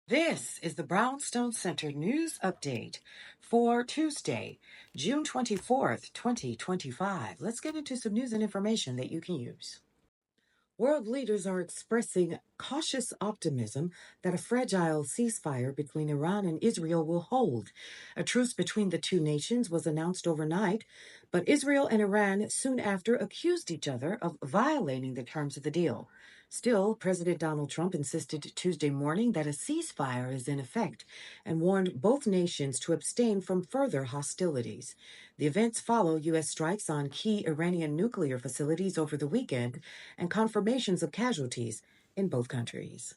This is the Brownstone Center News Update for Tuesday, June 24th, 2025. Let's get into some news and information that you can use. World leaders are expressing cautious optimism that a fragile ceasefire between Iran and Israel will hold. A truce between the two nations was announced overnight, but Israel and Iran soon after accused each other of violating the terms of the deal. Still, President Donald Trump insisted Tuesday morning that a ceasefire is in effect and warned both nations to abstain from further hostilities. The events follow U.S. strikes on key Iranian nuclear facilities over the weekend and confirmations of casualties in both countries.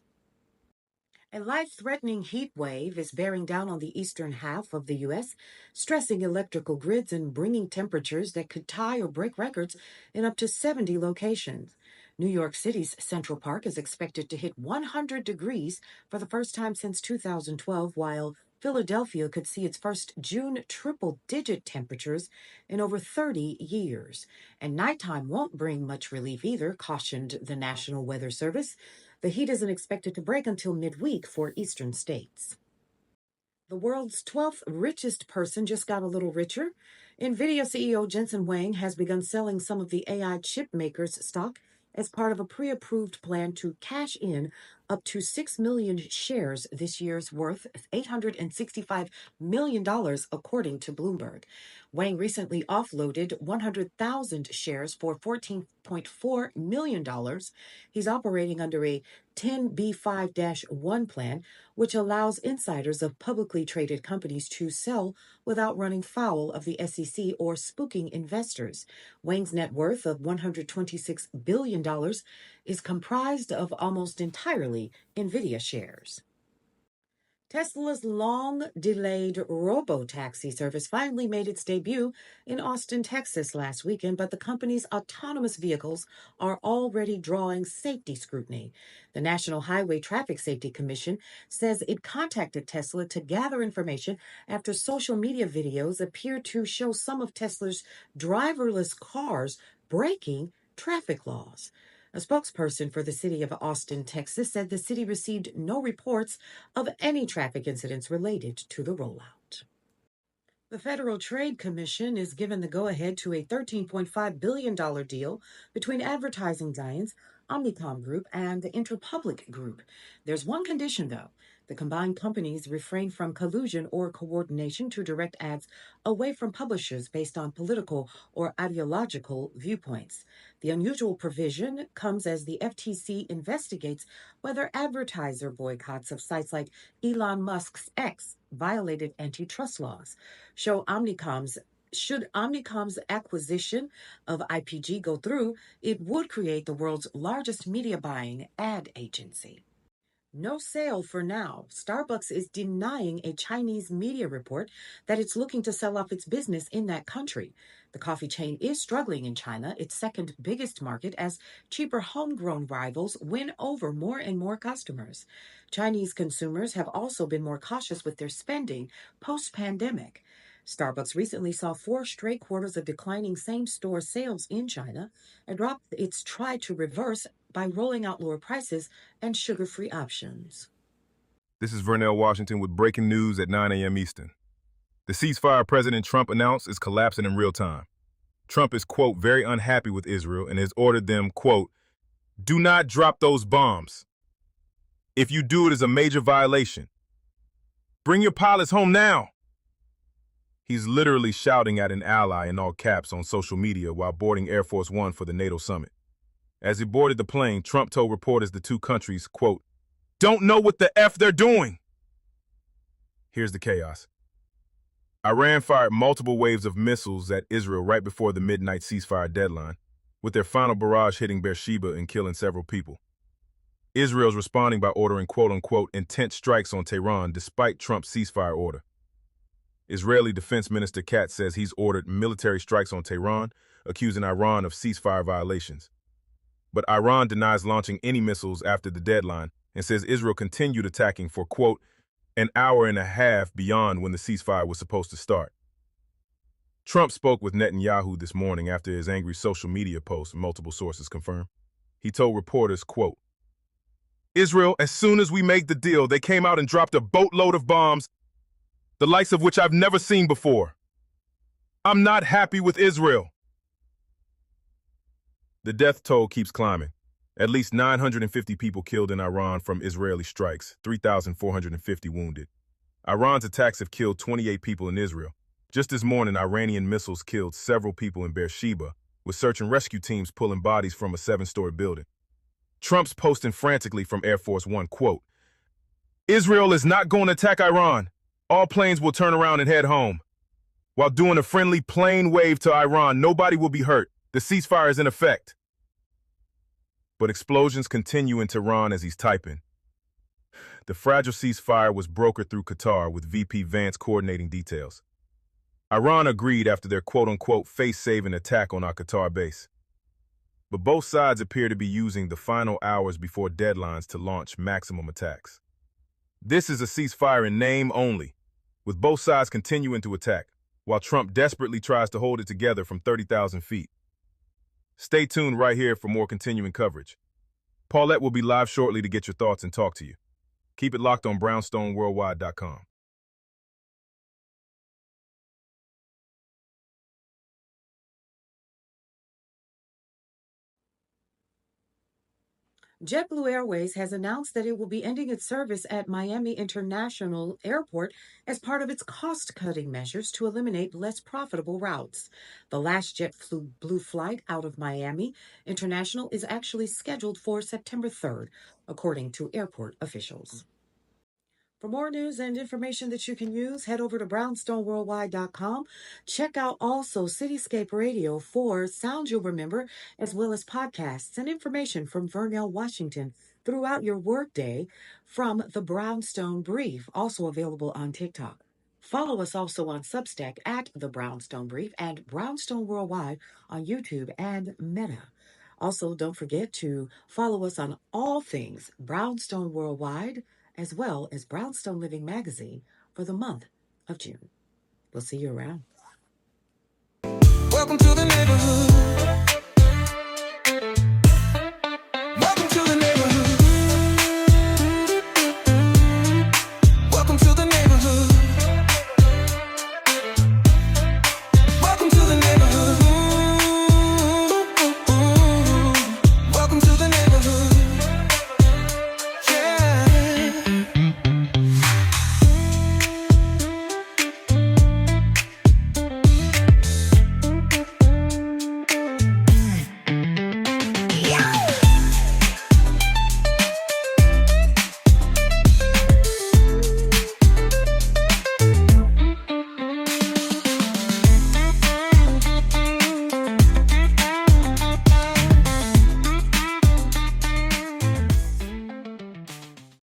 A life-threatening heat wave is bearing down on the eastern half of the U.S., stressing electrical grids and bringing temperatures that could tie or break records in up to 70 locations. New York City's Central Park is expected to hit 100 degrees for the first time since 2012, while Philadelphia could see its first June triple-digit temperatures in over 30 years. And nighttime won't bring much relief either, cautioned the National Weather Service. The heat isn't expected to break until midweek for eastern states. The world's 12th richest person just got a little richer. NVIDIA CEO Jensen Huang has begun selling some of the AI chip maker's stock as part of a pre-approved plan to cash in up to 6 million shares this year's worth $865 million, according to Bloomberg. Wang recently offloaded 100,000 shares for $14.4 million. He's operating under a 10b5-1 plan, which allows insiders of publicly traded companies to sell without running foul of the SEC or spooking investors. Wang's net worth of $126 billion is comprised of almost entirely NVIDIA shares. Tesla's long-delayed robo-taxi service finally made its debut in Austin, Texas last weekend, but the company's autonomous vehicles are already drawing safety scrutiny. The National Highway Traffic Safety Commission says it contacted Tesla to gather information after social media videos appeared to show some of Tesla's driverless cars breaking traffic laws. A spokesperson for the city of Austin, Texas, said the city received no reports of any traffic incidents related to the rollout. The Federal Trade Commission is given the go-ahead to a $13.5 billion deal between advertising giants Omnicom Group and the Interpublic Group. There's one condition, though. The combined companies refrain from collusion or coordination to direct ads away from publishers based on political or ideological viewpoints. The unusual provision comes as the FTC investigates whether advertiser boycotts of sites like Elon Musk's X violated antitrust laws. Should Omnicom's acquisition of IPG go through, it would create the world's largest media buying ad agency. No sale for now. Starbucks is denying a Chinese media report that it's looking to sell off its business in that country. The coffee chain is struggling in China, its second biggest market, as cheaper homegrown rivals win over more and more customers. Chinese consumers have also been more cautious with their spending post-pandemic. Starbucks recently saw 4 straight quarters of declining same-store sales in China and dropped its try to reverse by rolling out lower prices and sugar-free options. This is Vernell Washington with breaking news at 9 a.m. Eastern. The ceasefire President Trump announced is collapsing in real time. Trump is, quote, very unhappy with Israel and has ordered them, quote, do not drop those bombs. If you do, it is a major violation. Bring your pilots home now. He's literally shouting at an ally in all caps on social media while boarding Air Force One for the NATO summit. As he boarded the plane, Trump told reporters the two countries, quote, don't know what the F they're doing. Here's the chaos. Iran fired multiple waves of missiles at Israel right before the midnight ceasefire deadline, with their final barrage hitting Beersheba and killing several people. Israel's responding by ordering quote-unquote intense strikes on Tehran despite Trump's ceasefire order. Israeli Defense Minister Katz says he's ordered military strikes on Tehran, accusing Iran of ceasefire violations. But Iran denies launching any missiles after the deadline and says Israel continued attacking for, quote, an hour and a half beyond when the ceasefire was supposed to start. Trump spoke with Netanyahu this morning after his angry social media post, multiple sources confirm. He told reporters, quote, Israel, as soon as we made the deal, they came out and dropped a boatload of bombs, the likes of which I've never seen before. I'm not happy with Israel. The death toll keeps climbing. At least 950 people killed in Iran from Israeli strikes, 3,450 wounded. Iran's attacks have killed 28 people in Israel. Just this morning, Iranian missiles killed several people in Beersheba, with search and rescue teams pulling bodies from a 7-story building. Trump's posting frantically from Air Force One, quote, Israel is not going to attack Iran. All planes will turn around and head home. While doing a friendly plane wave to Iran, nobody will be hurt. The ceasefire is in effect. But explosions continue in Tehran as he's typing. The fragile ceasefire was brokered through Qatar, with VP Vance coordinating details. Iran agreed after their quote-unquote face-saving attack on our Qatar base. But both sides appear to be using the final hours before deadlines to launch maximum attacks. This is a ceasefire in name only, with both sides continuing to attack, while Trump desperately tries to hold it together from 30,000 feet. Stay tuned right here for more continuing coverage. Paulette will be live shortly to get your thoughts and talk to you. Keep it locked on brownstoneworldwide.com. JetBlue Airways has announced that it will be ending its service at Miami International Airport as part of its cost-cutting measures to eliminate less profitable routes. The last JetBlue flight out of Miami International is actually scheduled for September 3rd, according to airport officials. For more news and information that you can use, head over to brownstoneworldwide.com. Check out also Cityscape Radio for sounds you'll remember, as well as podcasts and information from Vernell Washington throughout your workday from the Brownstone Brief, also available on TikTok. Follow us also on Substack at The Brownstone Brief and Brownstone Worldwide on YouTube and Meta. Also, don't forget to follow us on all things Brownstone Worldwide, as well as Brownstone Living Magazine for the month of June. We'll see you around. Welcome to the neighborhood.